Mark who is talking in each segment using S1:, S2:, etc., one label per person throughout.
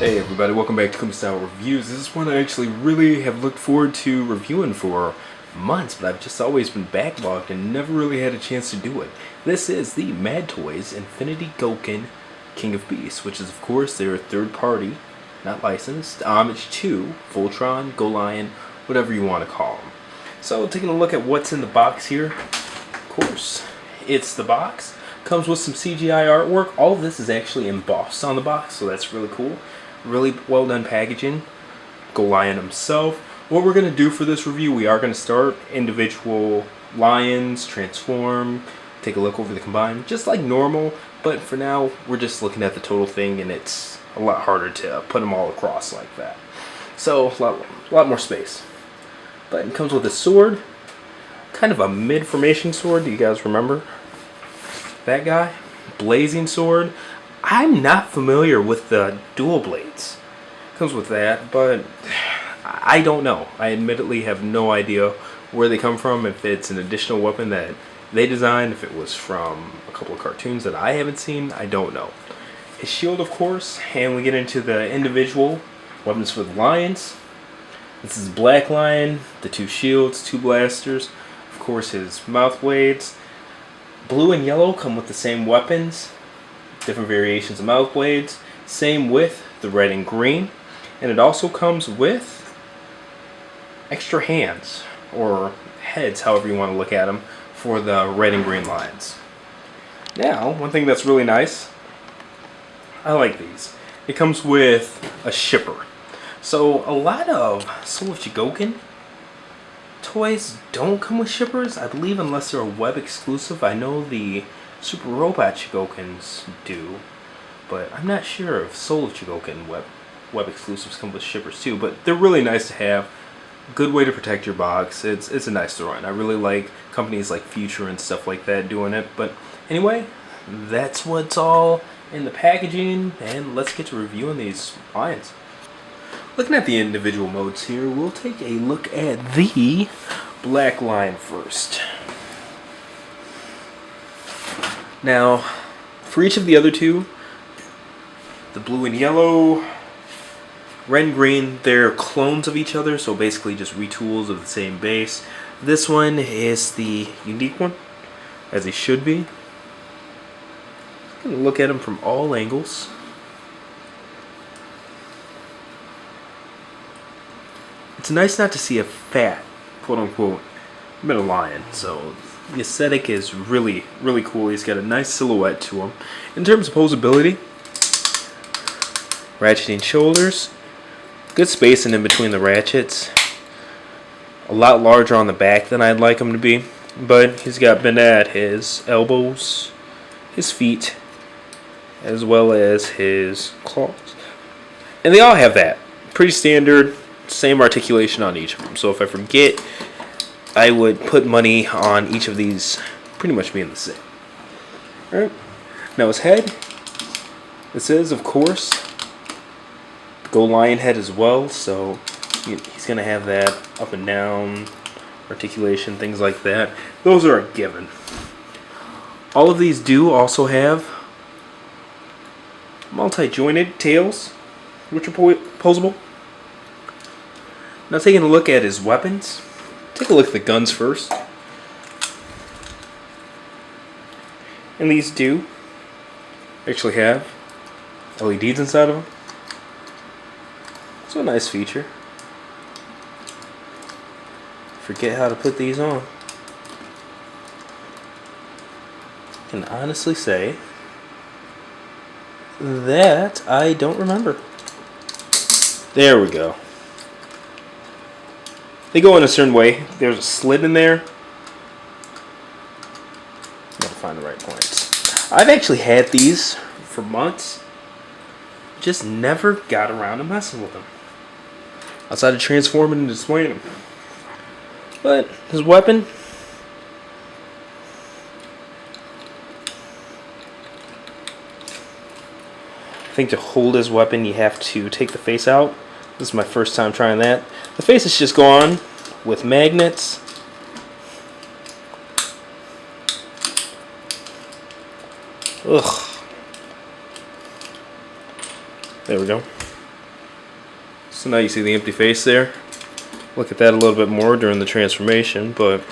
S1: Hey everybody, welcome back to Kumi Style Reviews. This is one I actually really have looked forward to reviewing for months, but I've just always been backlogged and never really had a chance to do it. This is the Mad Toys Infinity Gokin King of Beasts, which is of course their third party, not licensed, homage to Voltron, Golion, whatever you want to call them. So taking a look at what's in the box here, of course, it's the box. Comes with some CGI artwork. All of this is actually embossed on the box, so that's really cool. Really well done packaging. Golion himself. What we're going to do for this review, we are going to start individual lions, transform, take a look over the combine, just like normal, but for now we're just looking at the total thing, and it's a lot harder to put them all across like that. So a lot more space. But it comes with a sword, kind of a mid-formation sword. Do you guys remember that guy? Blazing sword. I'm not familiar with the dual blades. Comes with that, but I don't know. I admittedly have no idea where they come from, if it's an additional weapon that they designed, if it was from a couple of cartoons that I haven't seen, I don't know. His shield, of course, and we get into the individual weapons for the lions. This is Black Lion, the two shields, two blasters, of course his mouth blades. Blue and yellow come with the same weapons, different variations of mouth blades. Same with the red and green, and it also comes with extra hands, or heads, however you want to look at them, for the red and green lions. Now, one thing that's really nice, I like these. It comes with a shipper. So a lot of Soul of Gokin toys don't come with shippers, I believe, unless they're a web exclusive. I know the Super Robot Chigokins do, but I'm not sure if Soul of Chigokin web exclusives come with shippers too, but they're really nice to have. Good way to protect your box. It's a nice throw-in. I really like companies like Future and stuff like that doing it. But anyway, that's what's all in the packaging, and let's get to reviewing these lions. Looking at the individual modes here, we'll take a look at the Black Lion first. Now, for each of the other two, the blue and yellow, red and green, they're clones of each other, so basically just retools of the same base. This one is the unique one, as he should be. I'm going to look at him from all angles. It's nice not to see a fat, quote-unquote, middle lion, so the aesthetic is really, really cool. He's got a nice silhouette to him. In terms of posability, ratcheting shoulders, good spacing in between the ratchets, a lot larger on the back than I'd like him to be, but he's got bend at his elbows, his feet, as well as his claws. And they all have that. Pretty standard, same articulation on each of them. So if I forget, I would put money on each of these pretty much being the same. Alright, now his head. This is, of course, Go Lion head as well, so he's going to have that up and down articulation, things like that. Those are a given. All of these do also have multi-jointed tails, which are posable. Now taking a look at his weapons, take a look at the guns first. And these do actually have LEDs inside of them. So a nice feature. Forget how to put these on. I can honestly say that I don't remember. There we go. They go in a certain way. There's a slit in there. Gotta find the right points. I've actually had these for months. Just never got around to messing with them, outside of transforming and displaying them. But his weapon, I think to hold his weapon you have to take the face out. This is my first time trying that. The face is just gone with magnets. Ugh. There we go. So now you see the empty face there. Look at that a little bit more during the transformation, but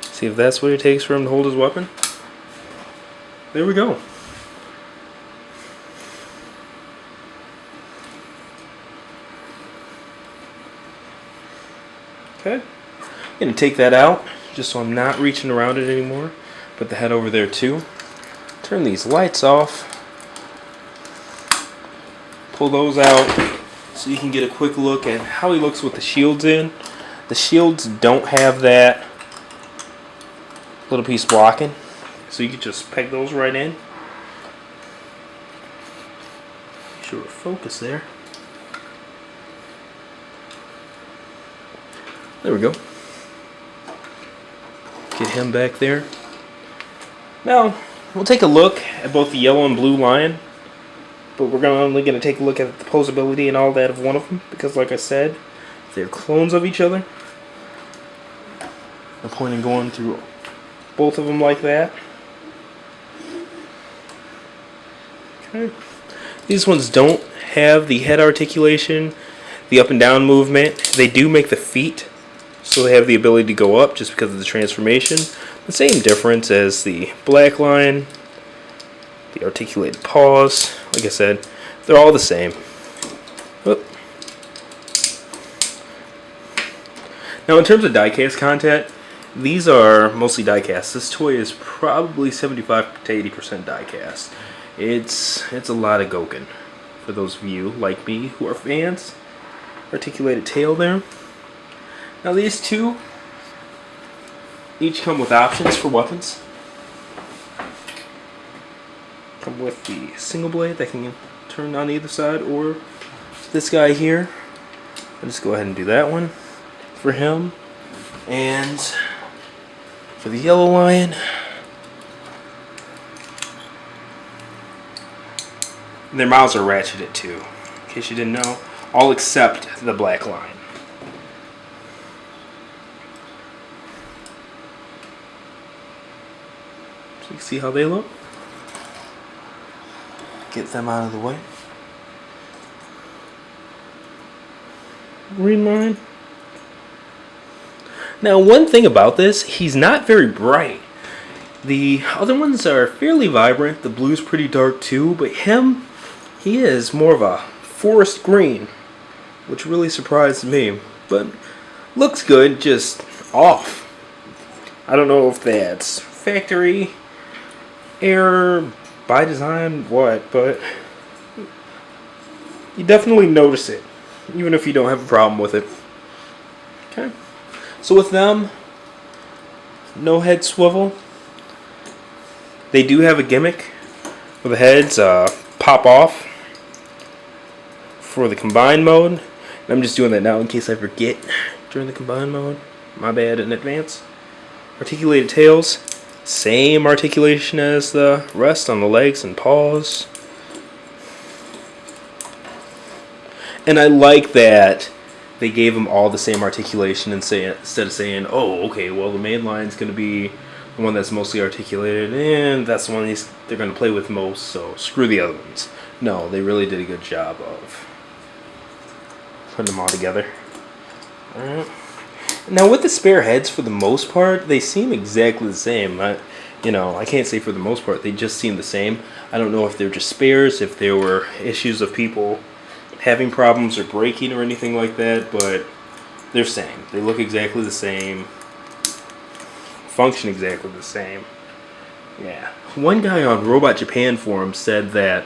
S1: see if that's what it takes for him to hold his weapon. There we go. Okay. I'm going to take that out just so I'm not reaching around it anymore. Put the head over there too. Turn these lights off. Pull those out so you can get a quick look at how he looks with the shields in. The shields don't have that little piece blocking, so you can just peg those right in. Make sure to focus there. There we go. Get him back there. Now, we'll take a look at both the yellow and blue lion, but we're only going to take a look at the posability and all that of one of them, because like I said, they're clones of each other. No point in going through both of them like that. Okay. These ones don't have the head articulation, the up and down movement. They do make the feet, so they have the ability to go up just because of the transformation. The same difference as the black lion, the articulated paws. Like I said, they're all the same. Oop. Now in terms of die-cast content, these are mostly die-cast. This toy is probably 75 to 80% die-cast. It's a lot of Gokin. For those of you like me who are fans. Articulated tail there. Now these two each come with options for weapons. Come with the single blade that can turn on either side, or this guy here. I'll just go ahead and do that one for him. And for the yellow lion, their mouths are ratcheted too, in case you didn't know, all except the black lion. So you can see how they look. Get them out of the way. Green line. Now one thing about this, he's not very bright. The other ones are fairly vibrant. The blue's pretty dark too, but he is more of a forest green, which really surprised me. But looks good, just off. I don't know if that's factory error, by design, what, but you definitely notice it, even if you don't have a problem with it. Okay, so with them, no head swivel. They do have a gimmick where the heads pop off for the combined mode. And I'm just doing that now in case I forget during the combined mode. My bad in advance. Articulated tails. Same articulation as the rest on the legs and paws. And I like that they gave them all the same articulation and instead of saying, oh, okay, well the main line's going to be the one that's mostly articulated and that's the one they're going to play with most, so screw the other ones. No, they really did a good job of putting them all together. Alright. Now with the spare heads, for the most part, they seem exactly the same. I can't say for the most part, they just seem the same. I don't know if they're just spares, if there were issues of people having problems or breaking or anything like that, but they're same. They look exactly the same, function exactly the same. Yeah. One guy on Robot Japan forum said that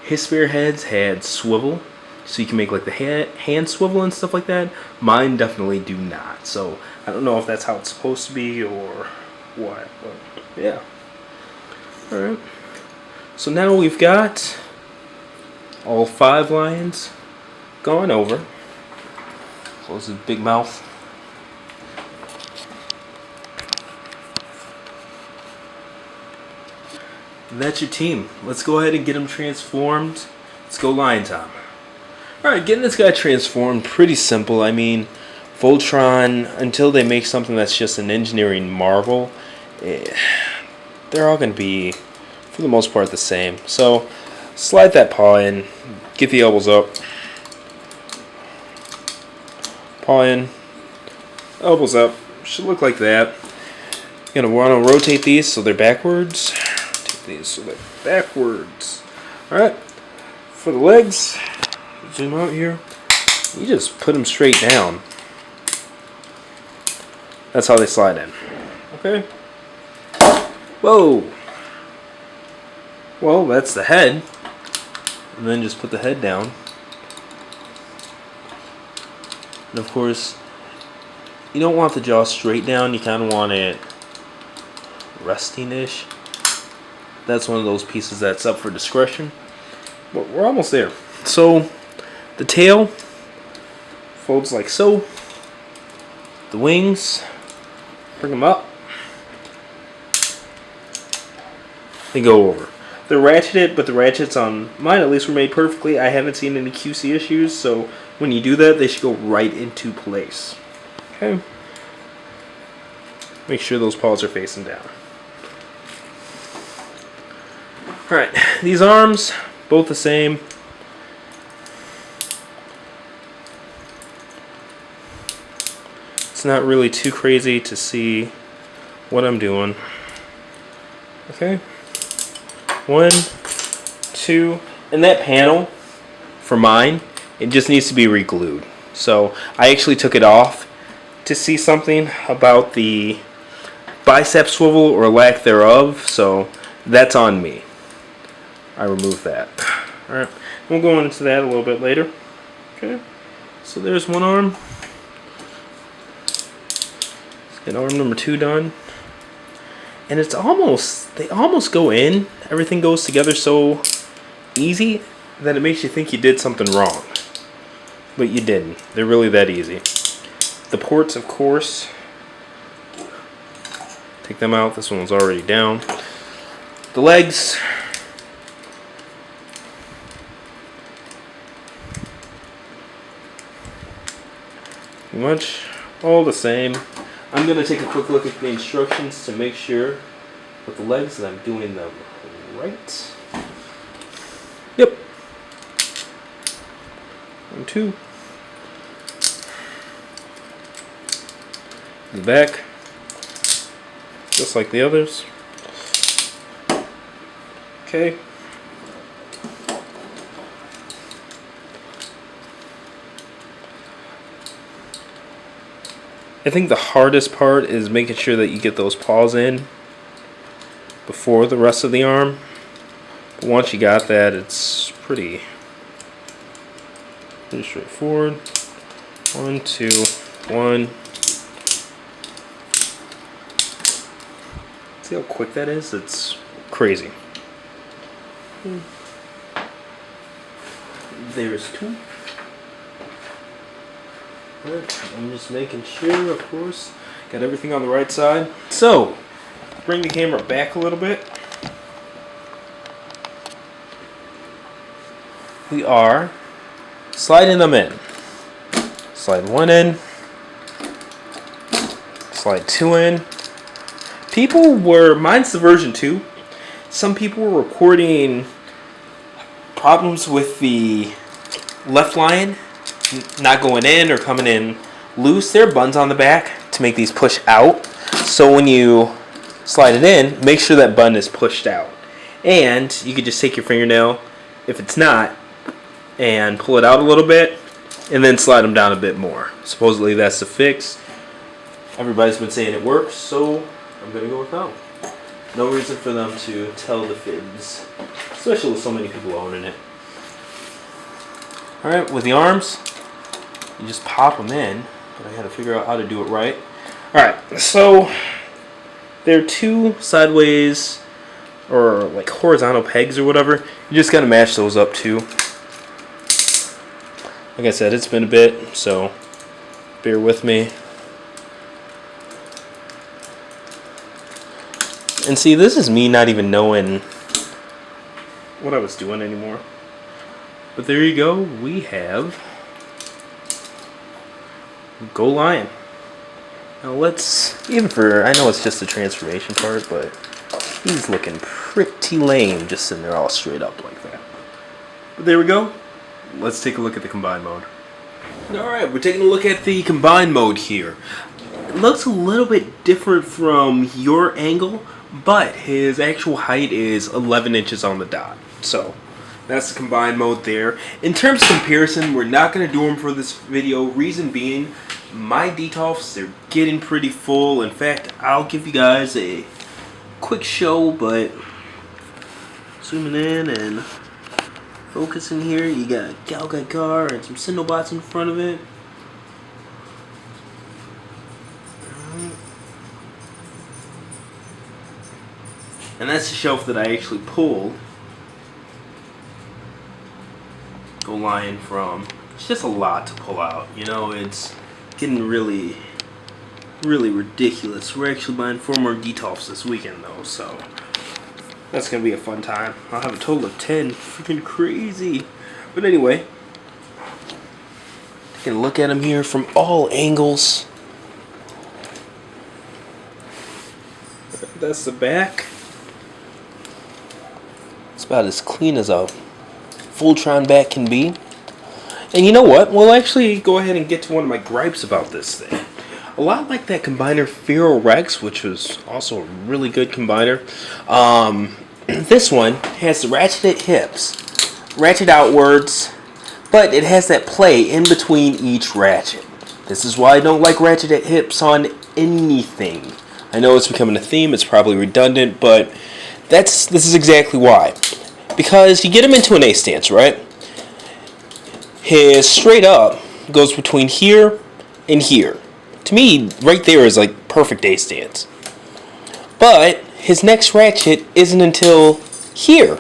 S1: his spare heads had swivel, so you can make like the hand swivel and stuff like that. Mine definitely do not. So I don't know if that's how it's supposed to be or what. But yeah. Alright. So now we've got all 5 lions gone over. Close his big mouth. And that's your team. Let's go ahead and get them transformed. Let's go lion time. Alright, getting this guy transformed, pretty simple. I mean, Voltron, until they make something that's just an engineering marvel, they're all going to be, for the most part, the same. So, slide that paw in, get the elbows up, paw in, elbows up. Should look like that. You're gonna want to rotate these so they're backwards. Rotate these so they're backwards. Alright, for the legs, zoom out here. You just put them straight down. That's how they slide in. Okay? Whoa! Well, that's the head. And then just put the head down. And of course, you don't want the jaw straight down. You kind of want it resting-ish. That's one of those pieces that's up for discretion. But we're almost there. So, the tail folds like so. The wings, bring them up. They go over. They're ratcheted, but the ratchets on mine at least were made perfectly. I haven't seen any QC issues, so when you do that, they should go right into place. Okay. Make sure those paws are facing down. Alright, these arms, both the same. It's not really too crazy to see what I'm doing. Okay. 1, 2, and that panel, for mine, it just needs to be re-glued. So I actually took it off to see something about the bicep swivel or lack thereof, so that's on me. I removed that. Alright, we'll go into that a little bit later. Okay, so there's one arm. Let's get arm number 2 done. And it's almost, they almost go in. Everything goes together so easy that it makes you think you did something wrong. But you didn't. They're really that easy. The ports, of course, take them out. This one was already down. The legs, pretty much all the same. I'm going to take a quick look at the instructions to make sure with the legs that I'm doing them right. Yep. 1, 2. The back, just like the others. Okay. I think the hardest part is making sure that you get those paws in before the rest of the arm. But once you got that, it's pretty straightforward. 1, 2, 1. See how quick that is? It's crazy. There's 2. I'm just making sure, of course, got everything on the right side. So, bring the camera back a little bit. We are sliding them in. Slide 1 in. Slide 2 in. People were, mine's the version 2. Some people were reporting problems with the left line not going in or coming in loose. There are buttons on the back to make these push out. So when you slide it in, make sure that button is pushed out. And you could just take your fingernail, if it's not, and pull it out a little bit, and then slide them down a bit more. Supposedly that's the fix. Everybody's been saying it works, so I'm going to go with no. No reason for them to tell the fibs, especially with so many people owning it. Alright, with the arms, you just pop them in, but I had to figure out how to do it right. Alright, so there are 2 sideways or like horizontal pegs or whatever. You just got to match those up too. Like I said, it's been a bit, so bear with me. And see, this is me not even knowing what I was doing anymore. But there you go, we have Go Lion. Now let's, even for, I know it's just the transformation part, but he's looking pretty lame just sitting there all straight up like that. But there we go. Let's take a look at the combined mode. Alright, we're taking a look at the combined mode here. It looks a little bit different from your angle, but his actual height is 11 inches on the dot. So, that's the combined mode there. In terms of comparison, we're not going to do them for this video. Reason being, my detolfs, they're getting pretty full. In fact, I'll give you guys a quick show, but zooming in and focusing here, you got Galga car and some Cinderbots in front of it. And that's the shelf that I actually pulled Go Lion from. It's just a lot to pull out, you know, it's getting really ridiculous. We're actually buying 4 more detolfs this weekend though, so that's gonna be a fun time. I'll have a total of 10. Freaking crazy. But anyway, taking a look at them here from all angles. That's the back. It's about as clean as a Voltron back can be. And you know what? We'll actually go ahead and get to one of my gripes about this thing. A lot like that combiner Fero Rex, which was also a really good combiner. This one has the ratcheted hips, ratchet outwards, but it has that play in between each ratchet. This is why I don't like ratcheted hips on anything. I know it's becoming a theme, it's probably redundant, but this is exactly why. Because you get him into an A stance, right? His straight up goes between here and here. To me, right there is like perfect A stance. But his next ratchet isn't until here.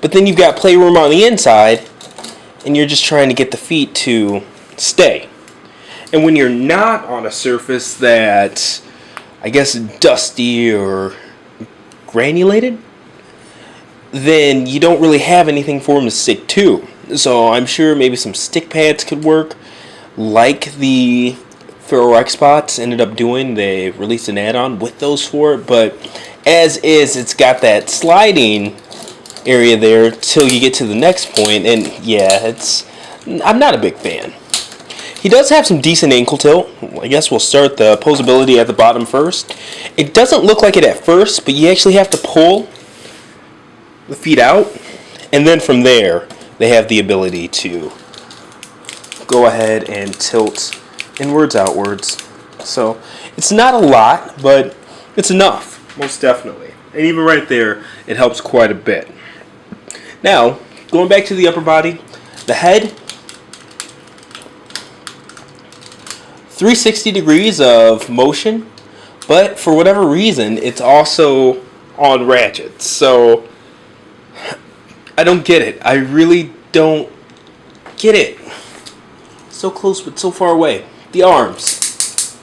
S1: But then you've got playroom on the inside, and you're just trying to get the feet to stay. And when you're not on a surface that, I guess, dusty or granulated, then you don't really have anything for him to stick to. So I'm sure maybe some stick pads could work, like the Fero Rex spots ended up doing. They released an add-on with those for it, but as is, it's got that sliding area there till you get to the next point, and yeah, I'm not a big fan. He does have some decent ankle tilt. I guess we'll start the posability at the bottom first. It doesn't look like it at first, but you actually have to pull the feet out, and then from there they have the ability to go ahead and tilt inwards, outwards. So it's not a lot, but it's enough, most definitely. And even right there, it helps quite a bit. Now, going back to the upper body, the head, 360 degrees of motion, but for whatever reason, it's also on ratchets. So I don't get it. I really don't get it. So close but so far away. The arms,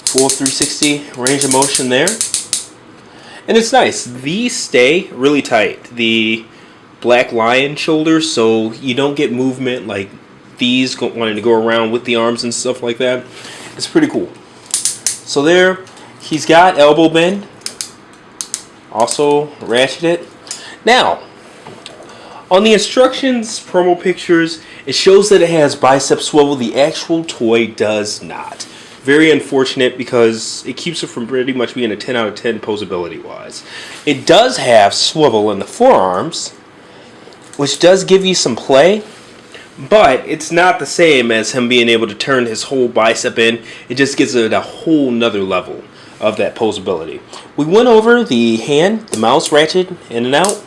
S1: full 360 range of motion there. And it's nice. These stay really tight. The Black Lion shoulders, so you don't get movement like these wanting to go around with the arms and stuff like that. It's pretty cool. So there, he's got elbow bend. Also ratcheted. Now, on the instructions, promo pictures, it shows that it has bicep swivel. The actual toy does not. Very unfortunate because it keeps it from pretty much being a 10 out of 10 posability wise. It does have swivel in the forearms, which does give you some play, but it's not the same as him being able to turn his whole bicep in. It just gives it a whole nother level of that posability. We went over the hand, the mouse ratchet in and out.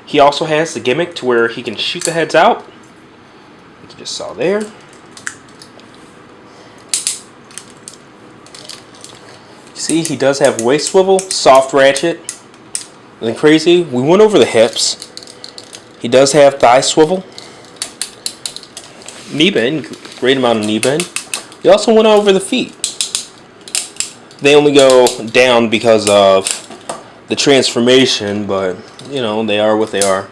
S1: He also has the gimmick to where he can shoot the heads out. You just saw there. See, he does have waist swivel, soft ratchet. Nothing crazy. We went over the hips. He does have thigh swivel. Knee bend, great amount of knee bend. We also went over the feet. They only go down because of the transformation, but you know, they are what they are.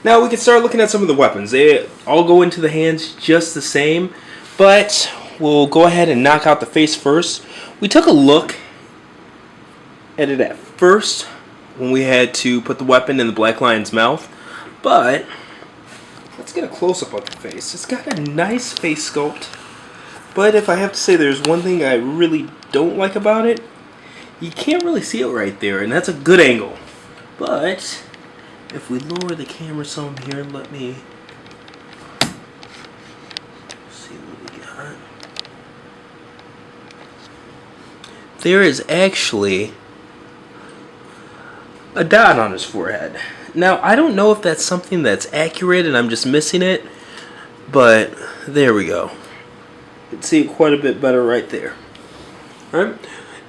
S1: Now we can start looking at some of the weapons. They all go into the hands just the same, but we'll go ahead and knock out the face first. We took a look at it at first when we had to put the weapon in the Black Lion's mouth, but let's get a close-up on the face. It's got a nice face sculpt, but if I have to say there's one thing I really don't like about it, you can't really see it right there, and that's a good angle. But if we lower the camera some here, let me see what we got. There is actually a dot on his forehead. Now, I don't know if that's something that's accurate and I'm just missing it, but there we go. You can see it quite a bit better right there. Alright?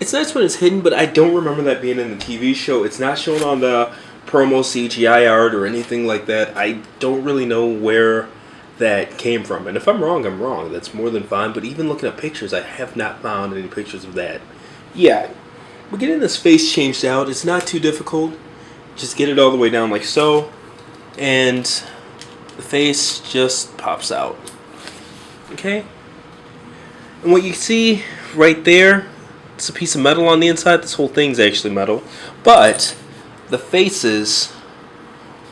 S1: It's nice when it's hidden, but I don't remember that being in the TV show. It's not shown on the promo CGI art or anything like that. I don't really know where that came from. And if I'm wrong, I'm wrong. That's more than fine. But even looking at pictures, I have not found any pictures of that. Yeah, we're getting this face changed out. It's not too difficult. Just get it all the way down like so. And the face just pops out. Okay? And what you see right there, it's a piece of metal on the inside. This whole thing's actually metal. But the faces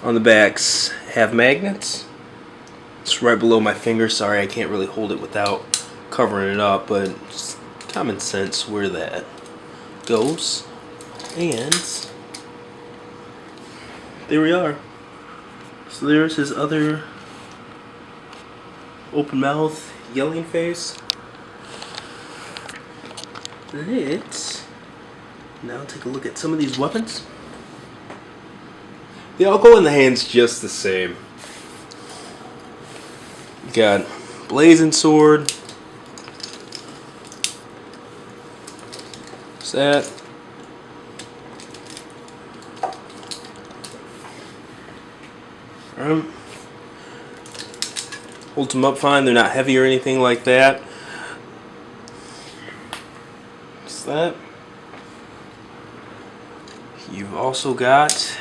S1: on the backs have magnets. It's right below my finger. Sorry, I can't really hold it without covering it up, but it's common sense where that goes. And there we are. So there's his other open mouth yelling face. Let's now take a look at some of these weapons. They all go in the hands just the same. You got blazing sword. What's that? Holds them up fine. They're not heavy or anything like that. What's that? You've also got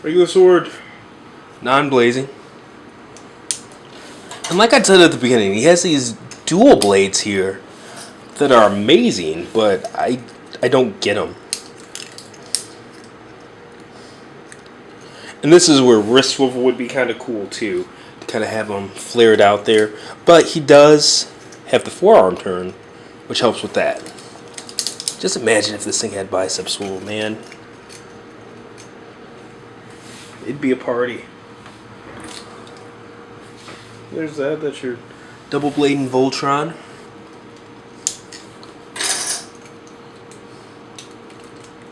S1: regular sword, non-blazing. And like I said at the beginning, he has these dual blades here that are amazing, but I don't get them. And this is where wrist swivel would be kind of cool too, to kind of have them flared out there. But he does have the forearm turn, which helps with that. Just imagine if this thing had bicep swivel, man. It'd be a party. There's that. That's your double blading Voltron.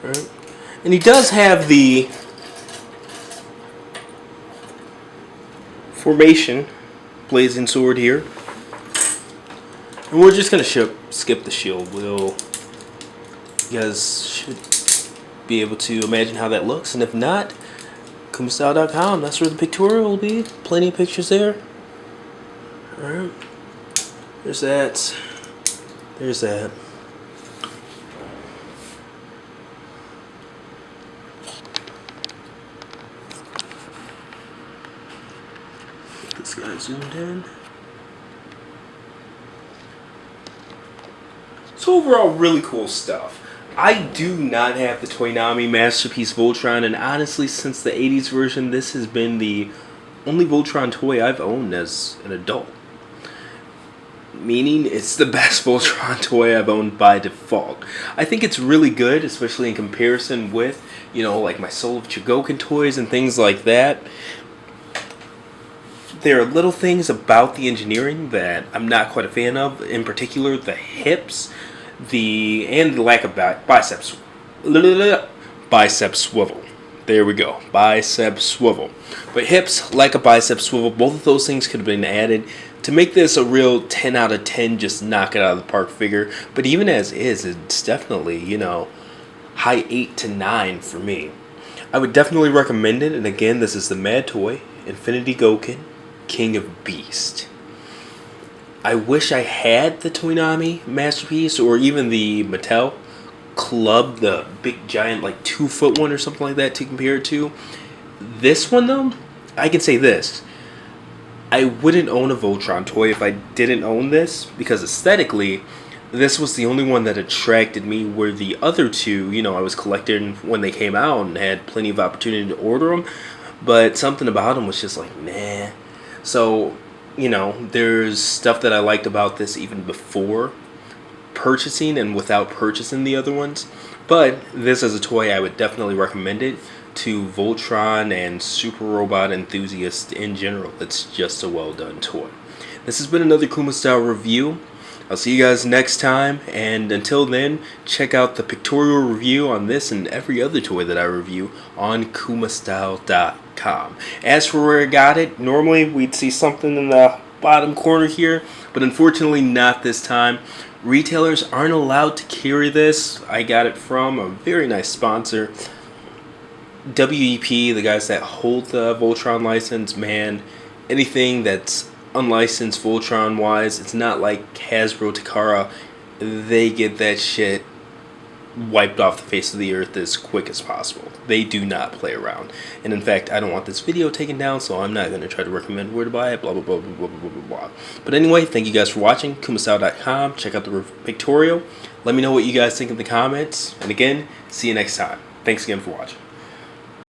S1: Alright. And he does have the formation blazing sword here. And we're just going to skip the shield. You guys should be able to imagine how that looks. And if not, kumastyle.com. That's where the pictorial will be. Plenty of pictures there. Alright. There's that. There's that. Get this guy zoomed in. So overall, really cool stuff. I do not have the Toynami Masterpiece Voltron, and honestly, since the 80s version, this has been the only Voltron toy I've owned as an adult. Meaning, it's the best Voltron toy I've owned by default. I think it's really good, especially in comparison with, like my Soul of Gokin toys and things like that. There are little things about the engineering that I'm not quite a fan of. In particular, the hips, and the lack of bicep swivel. There we go, bicep swivel. But hips, like a bicep swivel, both of those things could have been added to make this a real 10 out of 10, just knock it out of the park figure. But even as is, it's definitely, high 8 to 9 for me. I would definitely recommend it, and again, this is the Mad Toy Infinity Gokin King of Beast. I wish I had the Toynami Masterpiece or even the Mattel Club, the big giant like 2-foot one or something like that to compare it to. This one though, I can say this. I wouldn't own a Voltron toy if I didn't own this, because aesthetically, this was the only one that attracted me, where the other two, you know, I was collecting when they came out and had plenty of opportunity to order them, but something about them was just like, nah. So, you know, there's stuff that I liked about this even before purchasing and without purchasing the other ones. But this as a toy, I would definitely recommend it to Voltron and Super Robot enthusiasts in general. It's just a well done toy. This has been another Kuma Style review. I'll see you guys next time, and until then, check out the pictorial review on this and every other toy that I review on kumastyle.com. As for where I got it, normally we'd see something in the bottom corner here, but unfortunately not this time. Retailers aren't allowed to carry this. I got it from a very nice sponsor, WEP, the guys that hold the Voltron license. Man, anything that's unlicensed Voltron wise, it's not like Hasbro, Takara. They get that shit wiped off the face of the earth as quick as possible. They do not play around. And in fact, I don't want this video taken down, so I'm not going to try to recommend where to buy it, blah blah blah blah blah blah blah blah. But anyway, thank you guys for watching. kumastyle.com. Check out the pictorial. Let me know what you guys think in the comments. And again, see you next time. Thanks again for watching.